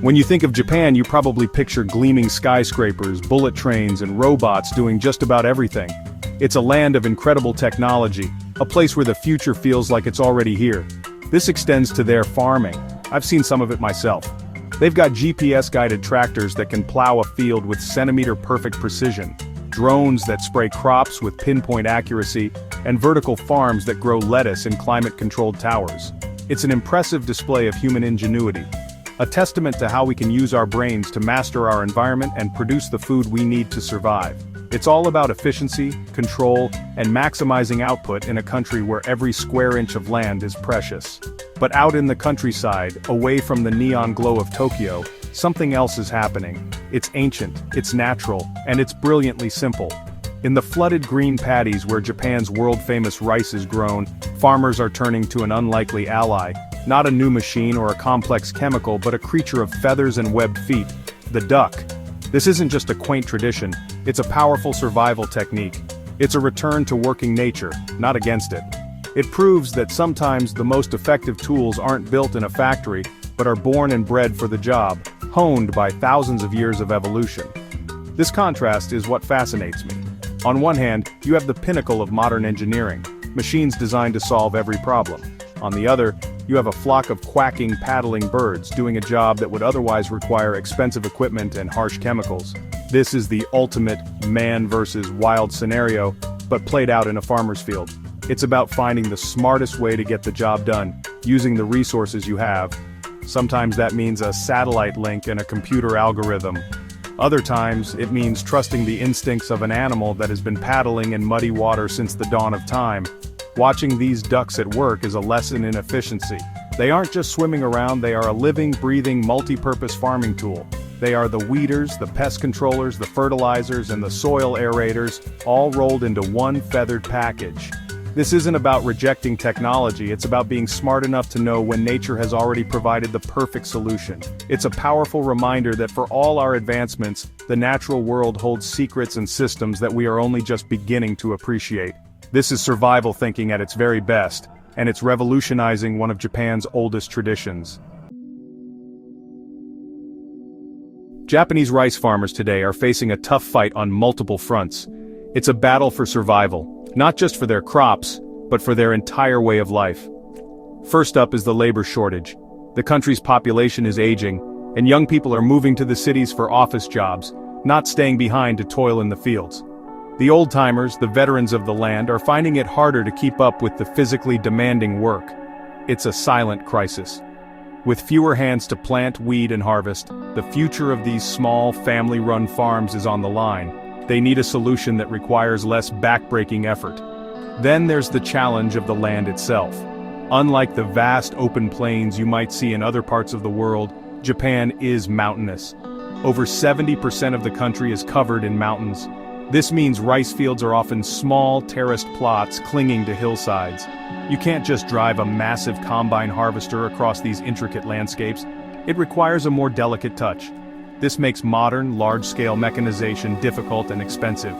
When you think of Japan, you probably picture gleaming skyscrapers, bullet trains, and robots doing just about everything. It's a land of incredible technology, a place where the future feels like it's already here. This extends to their farming. I've seen some of it myself. They've got GPS-guided tractors that can plow a field with centimeter-perfect precision, drones that spray crops with pinpoint accuracy, and vertical farms that grow lettuce in climate-controlled towers. It's an impressive display of human ingenuity, a testament to how we can use our brains to master our environment and produce the food we need to survive. It's all about efficiency, control, and maximizing output in a country where every square inch of land is precious. But out in the countryside, away from the neon glow of Tokyo, something else is happening. It's ancient, it's natural, and it's brilliantly simple. In the flooded green paddies where Japan's world-famous rice is grown, farmers are turning to an unlikely ally, not a new machine or a complex chemical but a creature of feathers and webbed feet, the duck. This isn't just a quaint tradition, it's a powerful survival technique. It's a return to working nature, not against it. It proves that sometimes the most effective tools aren't built in a factory, but are born and bred for the job, honed by thousands of years of evolution. This contrast is what fascinates me. On one hand, you have the pinnacle of modern engineering, machines designed to solve every problem. On the other, you have a flock of quacking, paddling birds doing a job that would otherwise require expensive equipment and harsh chemicals. This is the ultimate man versus wild scenario, but played out in a farmer's field. It's about finding the smartest way to get the job done, using the resources you have. Sometimes that means a satellite link and a computer algorithm. Other times, it means trusting the instincts of an animal that has been paddling in muddy water since the dawn of time. Watching these ducks at work is a lesson in efficiency. They aren't just swimming around, they are a living, breathing, multi-purpose farming tool. They are the weeders, the pest controllers, the fertilizers, and the soil aerators, all rolled into one feathered package. This isn't about rejecting technology, it's about being smart enough to know when nature has already provided the perfect solution. It's a powerful reminder that for all our advancements, the natural world holds secrets and systems that we are only just beginning to appreciate. This is survival thinking at its very best, and it's revolutionizing one of Japan's oldest traditions. Japanese rice farmers today are facing a tough fight on multiple fronts. It's a battle for survival, not just for their crops, but for their entire way of life. First up is the labor shortage. The country's population is aging, and young people are moving to the cities for office jobs, not staying behind to toil in the fields. The old-timers, the veterans of the land, are finding it harder to keep up with the physically demanding work. It's a silent crisis. With fewer hands to plant, weed, and harvest, the future of these small, family-run farms is on the line. They need a solution that requires less back-breaking effort. Then there's the challenge of the land itself. Unlike the vast open plains you might see in other parts of the world, Japan is mountainous. Over 70% of the country is covered in mountains. This means rice fields are often small, terraced plots clinging to hillsides. You can't just drive a massive combine harvester across these intricate landscapes. It requires a more delicate touch. This makes modern, large-scale mechanization difficult and expensive.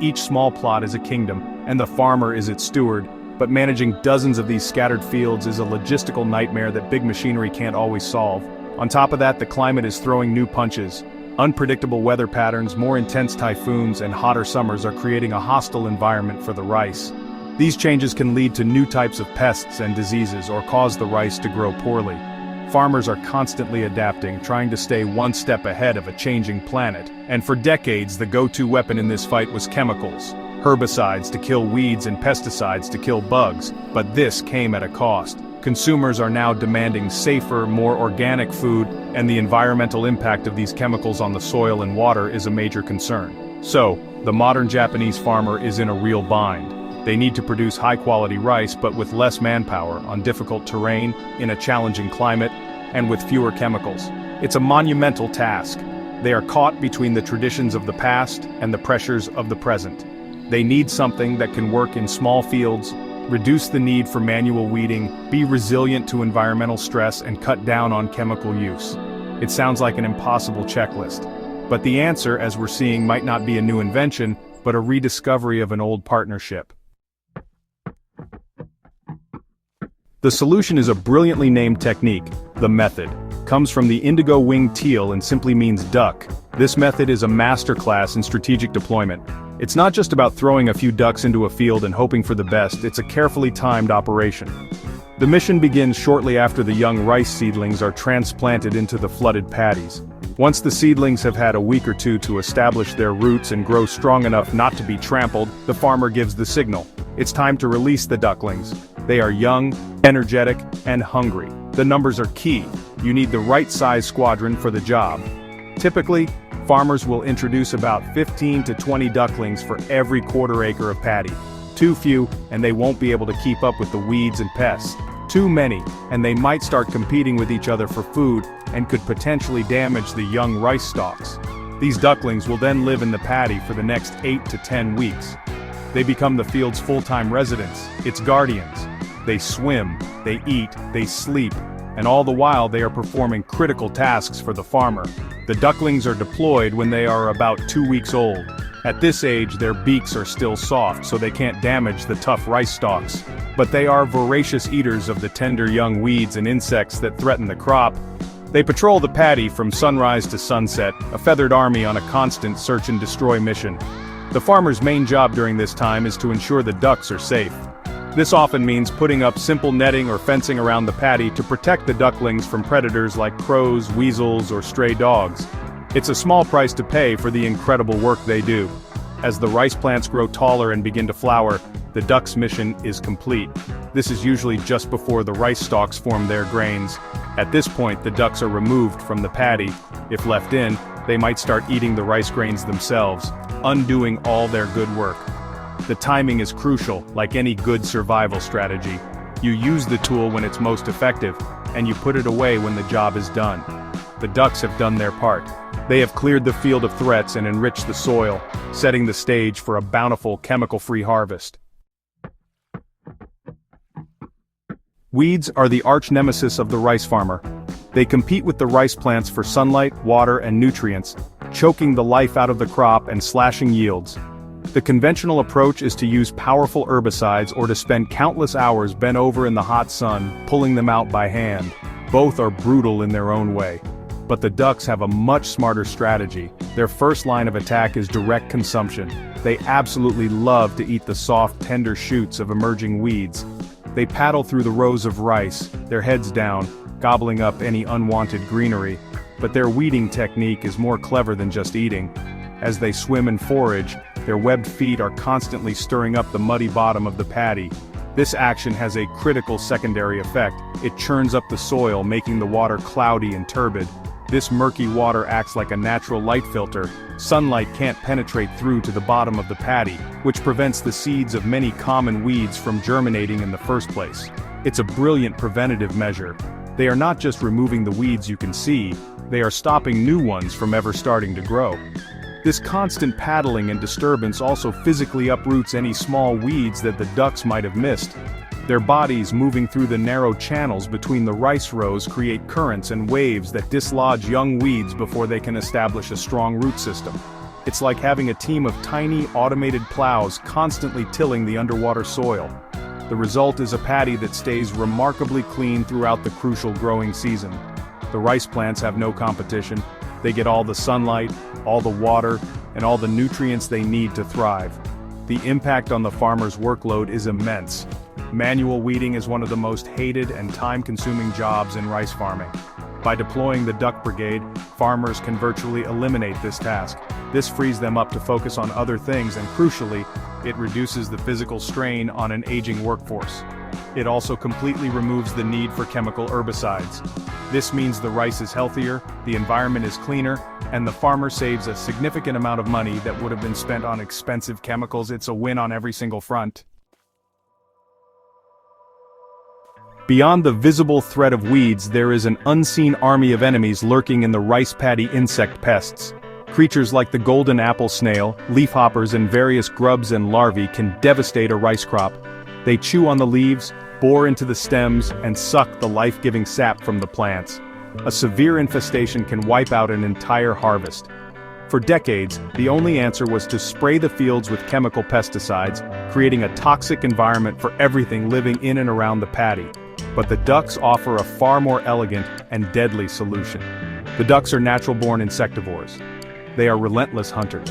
Each small plot is a kingdom, and the farmer is its steward, but managing dozens of these scattered fields is a logistical nightmare that big machinery can't always solve. On top of that, the climate is throwing new punches. Unpredictable weather patterns, more intense typhoons, and hotter summers are creating a hostile environment for the rice. These changes can lead to new types of pests and diseases or cause the rice to grow poorly. Farmers are constantly adapting, trying to stay one step ahead of a changing planet. And for decades, the go-to weapon in this fight was chemicals. Herbicides to kill weeds and pesticides to kill bugs, but this came at a cost. Consumers are now demanding safer, more organic food, and the environmental impact of these chemicals on the soil and water is a major concern. So, the modern Japanese farmer is in a real bind. They need to produce high-quality rice but with less manpower, on difficult terrain, in a challenging climate, and with fewer chemicals. It's a monumental task. They are caught between the traditions of the past and the pressures of the present. They need something that can work in small fields, reduce the need for manual weeding, be resilient to environmental stress, and cut down on chemical use. It sounds like an impossible checklist. But the answer, as we're seeing, might not be a new invention, but a rediscovery of an old partnership. The solution is a brilliantly named technique, the method, comes from the indigo-winged teal and simply means duck. This method is a masterclass in strategic deployment. It's not just about throwing a few ducks into a field and hoping for the best, it's a carefully timed operation. The mission begins shortly after the young rice seedlings are transplanted into the flooded paddies. Once the seedlings have had a week or two to establish their roots and grow strong enough not to be trampled, the farmer gives the signal. It's time to release the ducklings. They are young, energetic, and hungry. The numbers are key. You need the right size squadron for the job. Typically, farmers will introduce about 15 to 20 ducklings for every quarter acre of paddy. Too few, and they won't be able to keep up with the weeds and pests. Too many, and they might start competing with each other for food and could potentially damage the young rice stalks. These ducklings will then live in the paddy for the next 8 to 10 weeks. They become the field's full-time residents, its guardians. They swim, they eat, they sleep, and all the while they are performing critical tasks for the farmer. The ducklings are deployed when they are about 2 weeks old. At this age, their beaks are still soft, so they can't damage the tough rice stalks. But they are voracious eaters of the tender young weeds and insects that threaten the crop. They patrol the paddy from sunrise to sunset, a feathered army on a constant search and destroy mission. The farmer's main job during this time is to ensure the ducks are safe. This often means putting up simple netting or fencing around the paddy to protect the ducklings from predators like crows, weasels, or stray dogs. It's a small price to pay for the incredible work they do. As the rice plants grow taller and begin to flower, the ducks' mission is complete. This is usually just before the rice stalks form their grains. At this point, the ducks are removed from the paddy. If left in, they might start eating the rice grains themselves, undoing all their good work. The timing is crucial, like any good survival strategy. You use the tool when it's most effective, and you put it away when the job is done. The ducks have done their part. They have cleared the field of threats and enriched the soil, setting the stage for a bountiful, chemical-free harvest. Weeds are the arch-nemesis of the rice farmer. They compete with the rice plants for sunlight, water, and nutrients, choking the life out of the crop and slashing yields. The conventional approach is to use powerful herbicides or to spend countless hours bent over in the hot sun, pulling them out by hand. Both are brutal in their own way. But the ducks have a much smarter strategy. Their first line of attack is direct consumption. They absolutely love to eat the soft, tender shoots of emerging weeds. They paddle through the rows of rice, their heads down, gobbling up any unwanted greenery. But their weeding technique is more clever than just eating. As they swim and forage, their webbed feet are constantly stirring up the muddy bottom of the paddy. This action has a critical secondary effect. It churns up the soil, making the water cloudy and turbid. This murky water acts like a natural light filter. Sunlight can't penetrate through to the bottom of the paddy, which prevents the seeds of many common weeds from germinating in the first place. It's a brilliant preventative measure. They are not just removing the weeds you can see, they are stopping new ones from ever starting to grow. This constant paddling and disturbance also physically uproots any small weeds that the ducks might have missed. Their bodies moving through the narrow channels between the rice rows create currents and waves that dislodge young weeds before they can establish a strong root system. It's like having a team of tiny, automated plows constantly tilling the underwater soil. The result is a paddy that stays remarkably clean throughout the crucial growing season. The rice plants have no competition. They get all the sunlight, all the water, and all the nutrients they need to thrive. The impact on the farmer's workload is immense. Manual weeding is one of the most hated and time-consuming jobs in rice farming. By deploying the duck brigade, farmers can virtually eliminate this task. This frees them up to focus on other things and, crucially, it reduces the physical strain on an aging workforce. It also completely removes the need for chemical herbicides. This means the rice is healthier, the environment is cleaner, and the farmer saves a significant amount of money that would have been spent on expensive chemicals. It's a win on every single front. Beyond the visible threat of weeds, there is an unseen army of enemies lurking in the rice paddy insect pests. Creatures like the golden apple snail, leafhoppers, and various grubs and larvae can devastate a rice crop. They chew on the leaves, bore into the stems, and suck the life-giving sap from the plants. A severe infestation can wipe out an entire harvest. For decades, the only answer was to spray the fields with chemical pesticides, creating a toxic environment for everything living in and around the paddy. But the ducks offer a far more elegant and deadly solution. The ducks are natural-born insectivores. They are relentless hunters.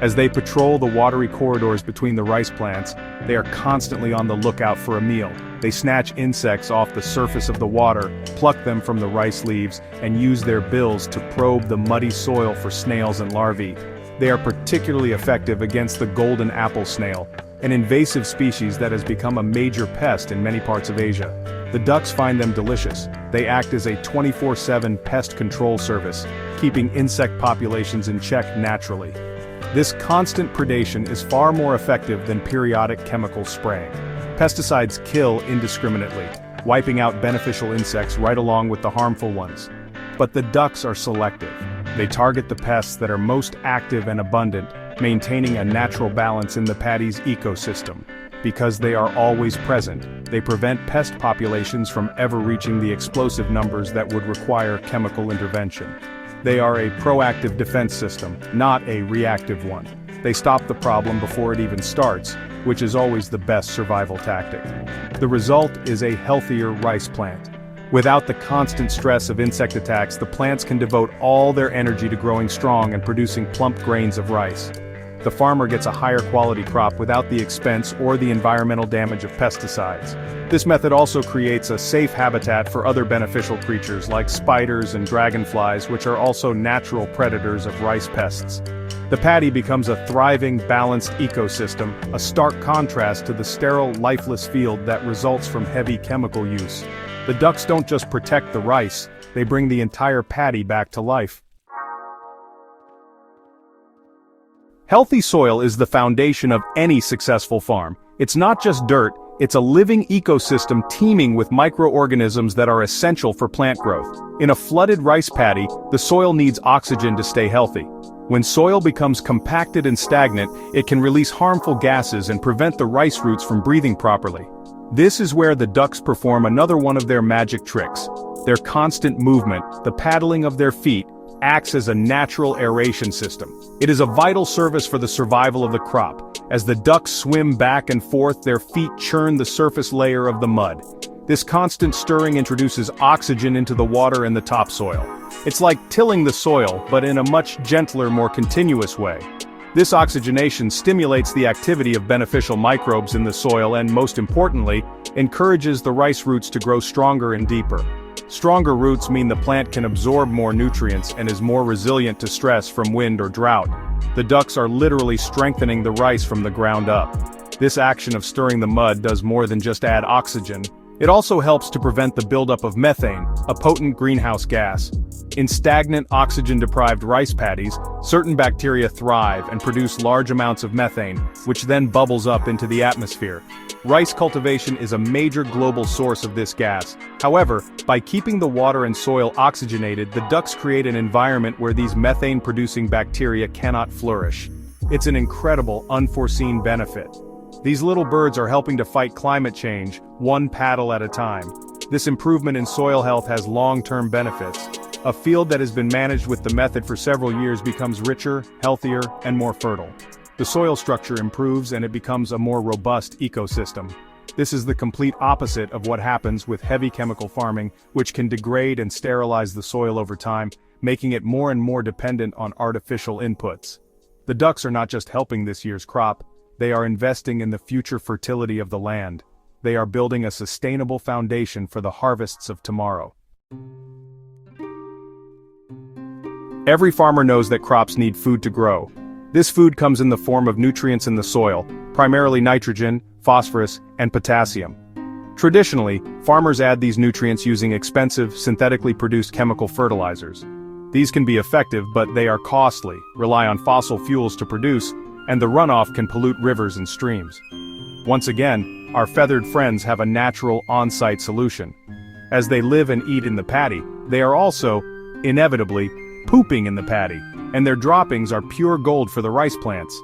As they patrol the watery corridors between the rice plants, they are constantly on the lookout for a meal. They snatch insects off the surface of the water, pluck them from the rice leaves, and use their bills to probe the muddy soil for snails and larvae. They are particularly effective against the golden apple snail, an invasive species that has become a major pest in many parts of Asia. The ducks find them delicious. They act as a 24/7 pest control service, keeping insect populations in check naturally. This constant predation is far more effective than periodic chemical spraying. Pesticides kill indiscriminately, wiping out beneficial insects right along with the harmful ones. But the ducks are selective. They target the pests that are most active and abundant, maintaining a natural balance in the paddy's ecosystem. Because they are always present, they prevent pest populations from ever reaching the explosive numbers that would require chemical intervention. They are a proactive defense system, not a reactive one. They stop the problem before it even starts, which is always the best survival tactic. The result is a healthier rice plant. Without the constant stress of insect attacks, the plants can devote all their energy to growing strong and producing plump grains of rice. The farmer gets a higher quality crop without the expense or the environmental damage of pesticides. This method also creates a safe habitat for other beneficial creatures like spiders and dragonflies, which are also natural predators of rice pests. The paddy becomes a thriving, balanced ecosystem, a stark contrast to the sterile, lifeless field that results from heavy chemical use. The ducks don't just protect the rice, they bring the entire paddy back to life. Healthy soil is the foundation of any successful farm. It's not just dirt, it's a living ecosystem teeming with microorganisms that are essential for plant growth. In a flooded rice paddy, the soil needs oxygen to stay healthy. When soil becomes compacted and stagnant, it can release harmful gases and prevent the rice roots from breathing properly. This is where the ducks perform another one of their magic tricks. Their constant movement, the paddling of their feet, acts as a natural aeration system. It is a vital service for the survival of the crop. As the ducks swim back and forth, their feet churn the surface layer of the mud. This constant stirring introduces oxygen into the water and the topsoil. It's like tilling the soil, but in a much gentler, more continuous way. This oxygenation stimulates the activity of beneficial microbes in the soil and, most importantly, encourages the rice roots to grow stronger and deeper. Stronger roots mean the plant can absorb more nutrients and is more resilient to stress from wind or drought. The ducks are literally strengthening the rice from the ground up. This action of stirring the mud does more than just add oxygen. It also helps to prevent the buildup of methane, a potent greenhouse gas. In stagnant, oxygen-deprived rice paddies, certain bacteria thrive and produce large amounts of methane, which then bubbles up into the atmosphere. Rice cultivation is a major global source of this gas. However, by keeping the water and soil oxygenated, the ducks create an environment where these methane-producing bacteria cannot flourish. It's an incredible, unforeseen benefit. These little birds are helping to fight climate change, one paddle at a time. This improvement in soil health has long-term benefits. A field that has been managed with the method for several years becomes richer, healthier, and more fertile. The soil structure improves and it becomes a more robust ecosystem. This is the complete opposite of what happens with heavy chemical farming, which can degrade and sterilize the soil over time, making it more and more dependent on artificial inputs. The ducks are not just helping this year's crop, they are investing in the future fertility of the land. They are building a sustainable foundation for the harvests of tomorrow. Every farmer knows that crops need food to grow. This food comes in the form of nutrients in the soil, primarily nitrogen, phosphorus, and potassium. Traditionally, farmers add these nutrients using expensive, synthetically produced chemical fertilizers. These can be effective, but they are costly, rely on fossil fuels to produce, and the runoff can pollute rivers and streams. Once again, our feathered friends have a natural, on-site solution. As they live and eat in the paddy, they are also, inevitably, pooping in the paddy, and their droppings are pure gold for the rice plants.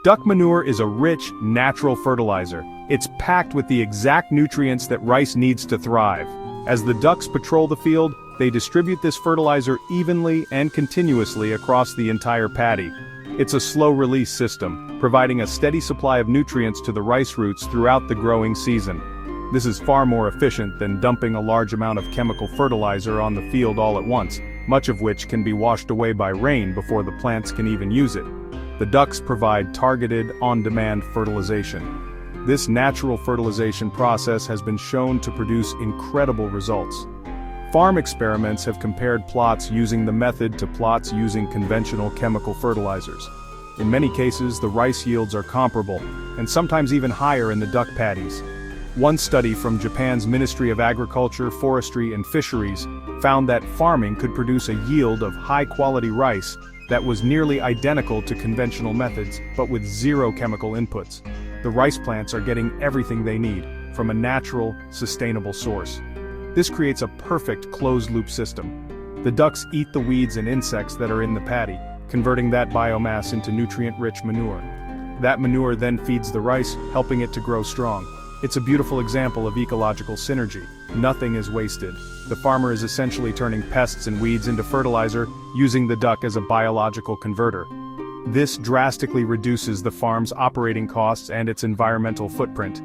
Duck manure is a rich, natural fertilizer. It's packed with the exact nutrients that rice needs to thrive. As the ducks patrol the field, they distribute this fertilizer evenly and continuously across the entire paddy. It's a slow-release system, providing a steady supply of nutrients to the rice roots throughout the growing season. This is far more efficient than dumping a large amount of chemical fertilizer on the field all at once, much of which can be washed away by rain before the plants can even use it. The ducks provide targeted, on-demand fertilization. This natural fertilization process has been shown to produce incredible results. Farm experiments have compared plots using the method to plots using conventional chemical fertilizers. In many cases, the rice yields are comparable, and sometimes even higher in the duck paddies. One study from Japan's Ministry of Agriculture, Forestry and Fisheries found that farming could produce a yield of high-quality rice that was nearly identical to conventional methods, but with zero chemical inputs. The rice plants are getting everything they need, from a natural, sustainable source. This creates a perfect closed-loop system. The ducks eat the weeds and insects that are in the paddy, converting that biomass into nutrient-rich manure. That manure then feeds the rice, helping it to grow strong. It's a beautiful example of ecological synergy. Nothing is wasted. The farmer is essentially turning pests and weeds into fertilizer, using the duck as a biological converter. This drastically reduces the farm's operating costs and its environmental footprint.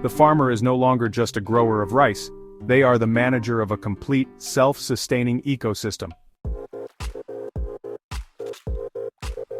The farmer is no longer just a grower of rice. They are the manager of a complete, self-sustaining ecosystem.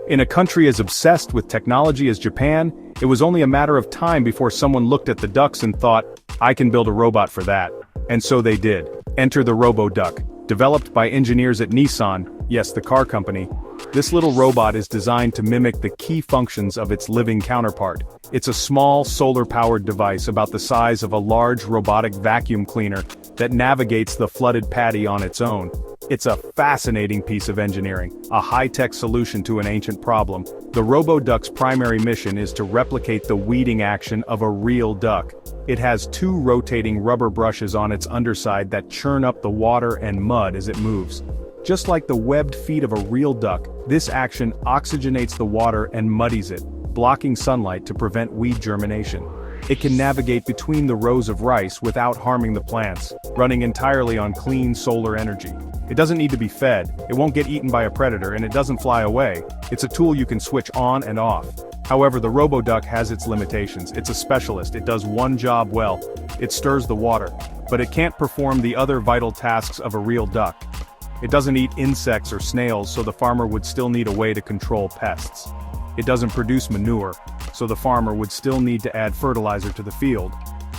In a country as obsessed with technology as Japan, it was only a matter of time before someone looked at the ducks and thought, I can build a robot for that. And so they did. Enter the Robo-Duck. Developed by engineers at Nissan, yes, the car company, this little robot is designed to mimic the key functions of its living counterpart. It's a small, solar-powered device about the size of a large robotic vacuum cleaner that navigates the flooded paddy on its own. It's a fascinating piece of engineering, a high-tech solution to an ancient problem. The Robo-Duck's primary mission is to replicate the weeding action of a real duck. It has two rotating rubber brushes on its underside that churn up the water and mud as it moves. Just like the webbed feet of a real duck, this action oxygenates the water and muddies it, blocking sunlight to prevent weed germination. It can navigate between the rows of rice without harming the plants, running entirely on clean solar energy. It doesn't need to be fed, it won't get eaten by a predator, and it doesn't fly away. It's a tool you can switch on and off. However, the Robo-Duck has its limitations. It's a specialist. It does one job well. It stirs the water. But it can't perform the other vital tasks of a real duck. It doesn't eat insects or snails, so the farmer would still need a way to control pests. It doesn't produce manure, so the farmer would still need to add fertilizer to the field.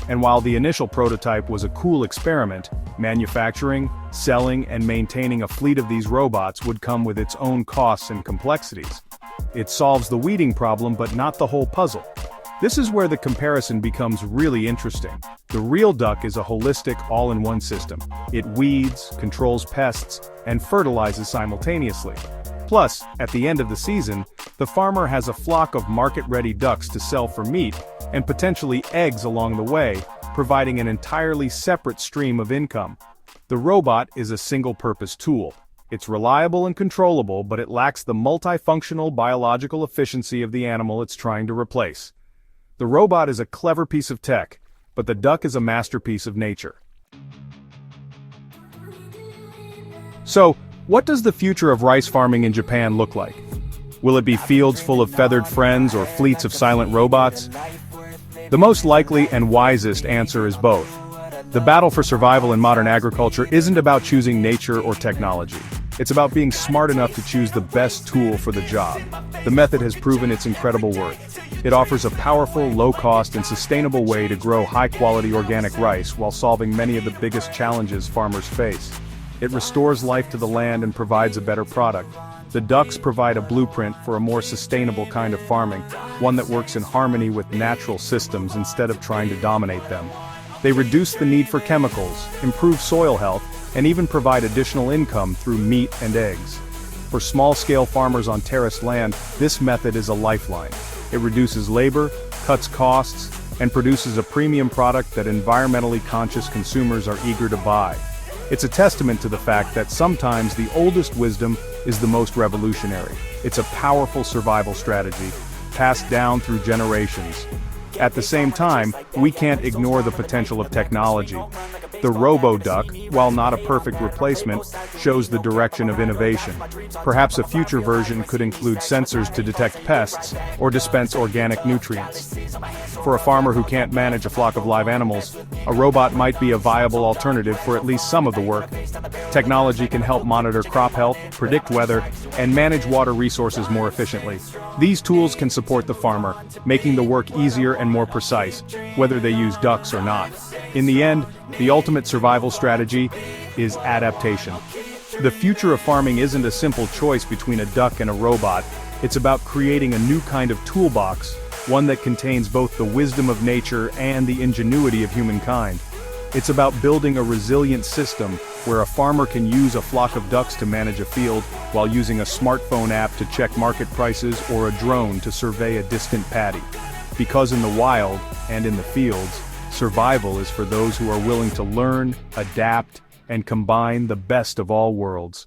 And while the initial prototype was a cool experiment, manufacturing, selling, and maintaining a fleet of these robots would come with its own costs and complexities. It solves the weeding problem but not the whole puzzle. This is where the comparison becomes really interesting. The real duck is a holistic, all-in-one system. It weeds, controls pests, and fertilizes simultaneously. Plus, at the end of the season, the farmer has a flock of market-ready ducks to sell for meat, and potentially eggs along the way, providing an entirely separate stream of income. The robot is a single-purpose tool. It's reliable and controllable, but it lacks the multifunctional biological efficiency of the animal it's trying to replace. The robot is a clever piece of tech, but the duck is a masterpiece of nature. So, what does the future of rice farming in Japan look like? Will it be fields full of feathered friends or fleets of silent robots? The most likely and wisest answer is both. The battle for survival in modern agriculture isn't about choosing nature or technology. It's about being smart enough to choose the best tool for the job. The method has proven its incredible worth. It offers a powerful, low-cost, and sustainable way to grow high-quality organic rice while solving many of the biggest challenges farmers face. It restores life to the land and provides a better product. The ducks provide a blueprint for a more sustainable kind of farming, one that works in harmony with natural systems instead of trying to dominate them. They reduce the need for chemicals, improve soil health, and even provide additional income through meat and eggs. For small-scale farmers on terraced land, this method is a lifeline. It reduces labor, cuts costs, and produces a premium product that environmentally conscious consumers are eager to buy. It's a testament to the fact that sometimes the oldest wisdom is the most revolutionary. It's a powerful survival strategy, passed down through generations. At the same time, we can't ignore the potential of technology. The robo-duck, while not a perfect replacement, shows the direction of innovation. Perhaps a future version could include sensors to detect pests or dispense organic nutrients. For a farmer who can't manage a flock of live animals, a robot might be a viable alternative for at least some of the work. Technology can help monitor crop health, predict weather, and manage water resources more efficiently. These tools can support the farmer, making the work easier and more precise, whether they use ducks or not. In the end, the ultimate survival strategy is adaptation. The future of farming isn't a simple choice between a duck and a robot. It's about creating a new kind of toolbox, one that contains both the wisdom of nature and the ingenuity of humankind. It's about building a resilient system where a farmer can use a flock of ducks to manage a field while using a smartphone app to check market prices or a drone to survey a distant paddy. Because in the wild, and in the fields, survival is for those who are willing to learn, adapt, and combine the best of all worlds.